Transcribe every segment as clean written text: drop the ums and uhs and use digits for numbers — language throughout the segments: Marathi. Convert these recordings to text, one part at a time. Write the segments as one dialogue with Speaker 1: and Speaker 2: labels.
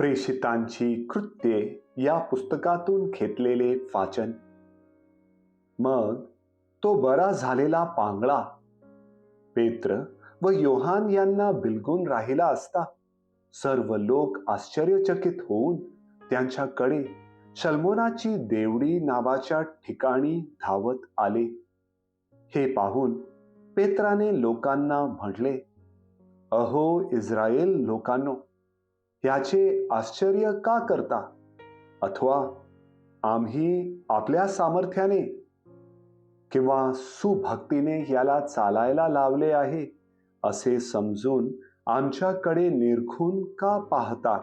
Speaker 1: प्रेषितांची कृत्ये या पुस्तकातून घेतलेले वाचन. मग तो बरा झालेला पांगळा पेत्र व योहान यांना बिलगून राहिला असता सर्व लोक आश्चर्यचकित होऊन त्यांच्याकडे शल्मोनाची देवडी नावाच्या ठिकाणी धावत आले. हे पाहून पेत्राने लोकांना म्हटले, अहो इस्रायल लोकांनो, याचे आश्चर्य का करता? अथवा आम्ही आपल्या सामर्थ्याने किंवा सुभक्तीने याला चालायला लावले आहे असे समजून आमच्याकडे निरखून का पाहता?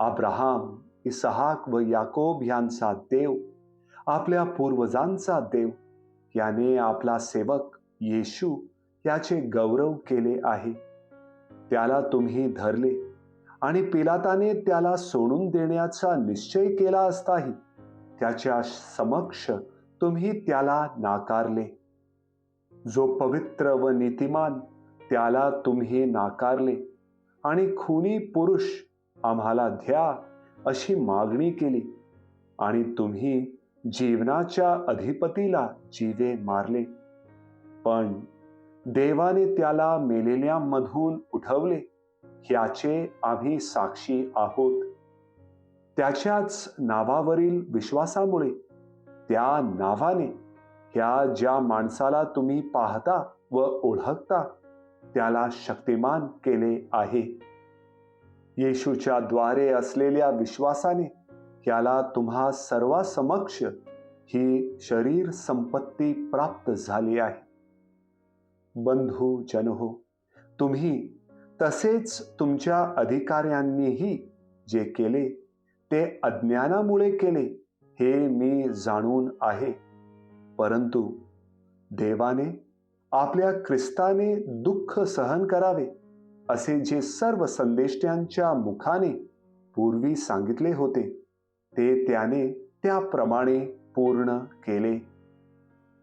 Speaker 1: अब्राहाम, इसहाक व याकोब यांचा देव, आपल्या पूर्वजांचा देव, याने आपला सेवक येशू याचे गौरव केले आहे. त्याला तुम्ही धरले आणि पिलाताने त्याला सोडून देण्याचा निश्चय केला असताही त्याच्या समक्ष तुम्ही त्याला नाकारले. जो पवित्र व नीतिमान, त्याला तुम्ही नाकारले आणि खुनी पुरुष आम्हाला द्या अशी मागणी केली आणि तुम्ही जीवनाच्या अधिपतीला जीवे मारले. पण देवाने त्याला मेलेल्यांमधून उठवले ह्याचे आम्ही साक्षी आहोत. त्याच्याच नावावरील विश्वासामुळे त्या नावाने ह्या ज्या माणसाला तुम्ही पाहता व ओळखता त्याला शक्तिमान केले आहे. येशूच्या द्वारे असलेल्या विश्वासाने याला तुम्हा सर्वांसमक्ष ही शरीर संपत्ती प्राप्त झाली आहे. बंधू जनहो, तुम्ही तसेच तुमच्या अधिकाऱ्यांनीही जे केले ते अज्ञानामुळे केले हे मी जाणून आहे. परंतु देवाने आपल्या ख्रिस्ताने दुःख सहन करावे असे जे सर्व संदेष्ट्यांच्या मुखाने पूर्वी सांगितले होते ते त्याने त्याप्रमाणे पूर्ण केले.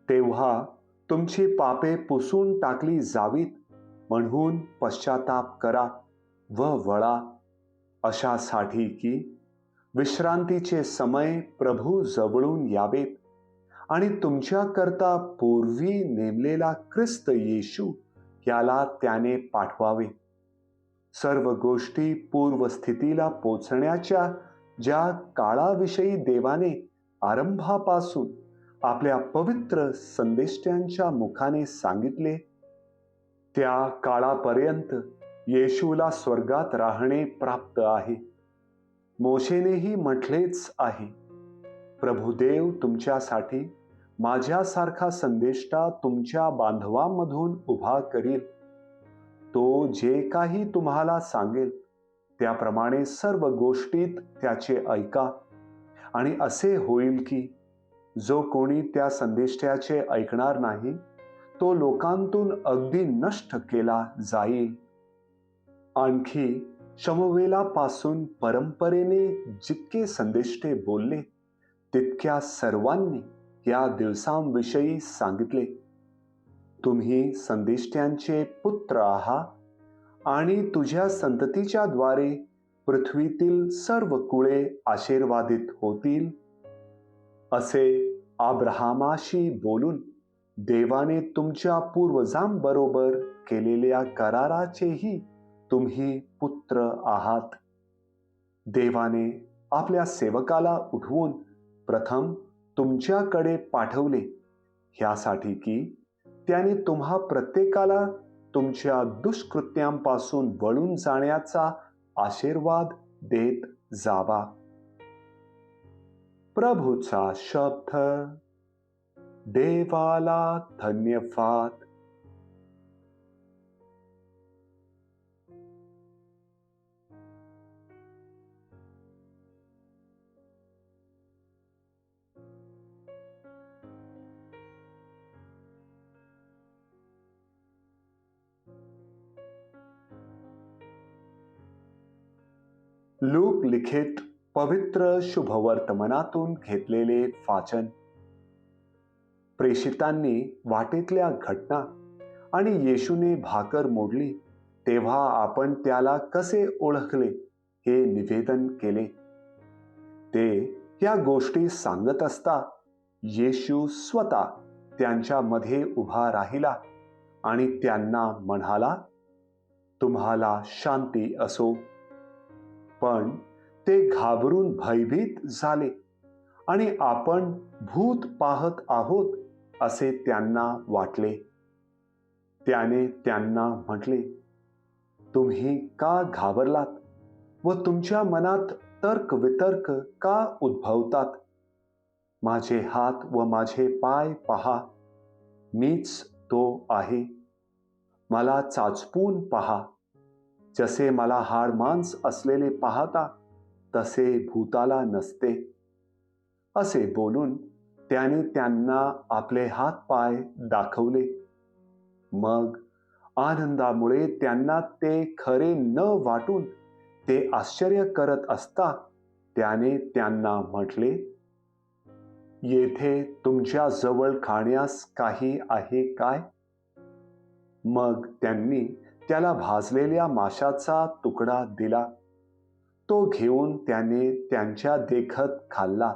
Speaker 1: तेव्हा तुमची पापे पुसून टाकली जावीत म्हणून पश्चाताप करा व वळा, अशासाठी की विश्रांतीचे समय प्रभू जवळून यावेत आणि तुमच्याकरता पूर्वी नेमलेला ख्रिस्त येशू याला त्याने पाठवावे. सर्व गोष्टी पूर्वस्थितीला पोचण्याच्या ज्या काळाविषयी देवाने आरंभापासून आपल्या पवित्र संदेष्ट्यांच्या मुखाने सांगितले, त्या काळापर्यंत येशूला स्वर्गात राहणे प्राप्त आहे. मोशेनेही म्हटलेच आहे, प्रभुदेव तुमच्यासाठी माझ्यासारखा संदेष्टा तुमच्या बांधवांमधून उभा करील. तो जे काही तुम्हाला सांगेल त्याप्रमाणे सर्व गोष्टीत त्याचे ऐका. आणि असे होईल की जो कोणी त्या संदेष्ट्याचे ऐकणार नाही तो लोकांतून अगदी नष्ट केला जाईल. आणखी शमूवेलापासून परंपरेने जितके संदेष्टे बोलले तितक्या सर्वांनी या दिवसांविषयी सांगितले. तुम्ही संदेष्ट्यांचे पुत्र आहात आणि तुझ्या संततीच्या द्वारे पृथ्वीतील सर्व कुळे आशीर्वादित होतील असे अब्राहामाशी बोलून देवाने तुमच्या पूर्वजांबरोबर केलेल्या कराराचेही तुम्ही पुत्र आहात. देवाने आपल्या सेवकाला उठवून प्रथम तुमच्याकडे पाठवले ह्यासाठी की त्याने तुम्हा प्रत्येकाला तुमच्या दुष्कृत्यांपासून वळून जाण्याचा आशीर्वाद देत जावा. प्रभूचा शब्द. देवाला धन्यवाद. लूक लिखित पवित्र शुभवर्तमानातून घेतलेले वाचन. प्रेषितांनी वाटेतल्या घटना आणि येशूने भाकर मोडली तेव्हा आपण त्याला कसे ओळखले हे निवेदन केले. ते या गोष्टी सांगत असता येशू स्वतः त्यांच्यामध्ये उभा राहिला आणि त्यांना म्हणाला, तुम्हाला शांती असो. पण ते घाबरून भयभीत झाले आणि आपण भूत पाहत आहोत असे त्यांना वाटले. त्याने त्यांना म्हटले, तुम्ही का घाबरलात व तुमच्या मनात तर्कवितर्क का उद्भवतात? माझे हात व माझे पाय पहा, मीच तो आहे. मला चाचपून पहा. जसे मला हाड मांस असलेले पाहता तसे भूताला नसते. असे बोलून त्याने त्यांना आपले हात पाय दाखवले. मग आनंदामुळे त्यांना ते खरे न वाटून ते आश्चर्य करत असता त्याने त्यांना म्हटले, येथे तुमच्या जवळ खाण्यास काही आहे काय? मग त्यांनी त्याला भाजलेल्या माशाचा तुकडा दिला. तो घेऊन त्याने त्यांच्या देखत खाल्ला.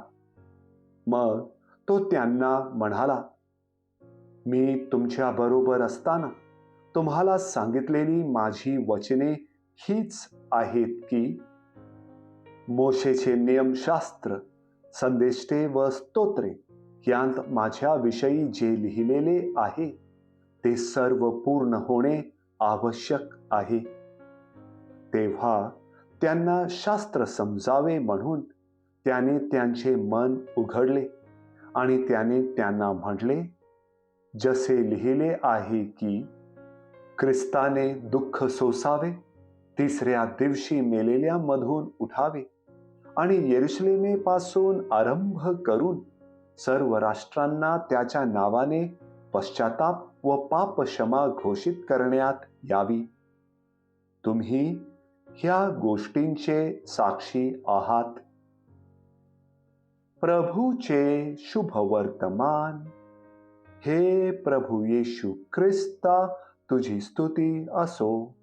Speaker 1: मग तो त्यांना म्हणाला, मी तुमच्या बरोबर असताना तुम्हाला सांगितलेली माझी वचने हीच आहेत की मोशेचे नियमशास्त्र, संदेष्टे व स्तोत्रे यांत माझ्याविषयी जे लिहिलेले आहे ते सर्व पूर्ण होणे आवश्यक आहे. तेव्हा त्यांना शास्त्र समजावे म्हणून त्याने त्यांचे मन उघडले आणि त्याने त्यांना म्हटले, जसे लिहिले आहे की ख्रिस्ताने दुःख सोसावे, तिसऱ्या दिवशी मेलेल्यामधून उठावे आणि यरूशलेमेपासून आरंभ करून सर्व राष्ट्रांना त्याच्या नावाने पश्चाताप व पाप क्षमा घोषित करण्यात यावी. तुम्ही ह्या गोष्टींचे साक्षी आहात. प्रभूचे शुभ वर्तमान. हे प्रभू येशू ख्रिस्ता, तुझी स्तुती असो.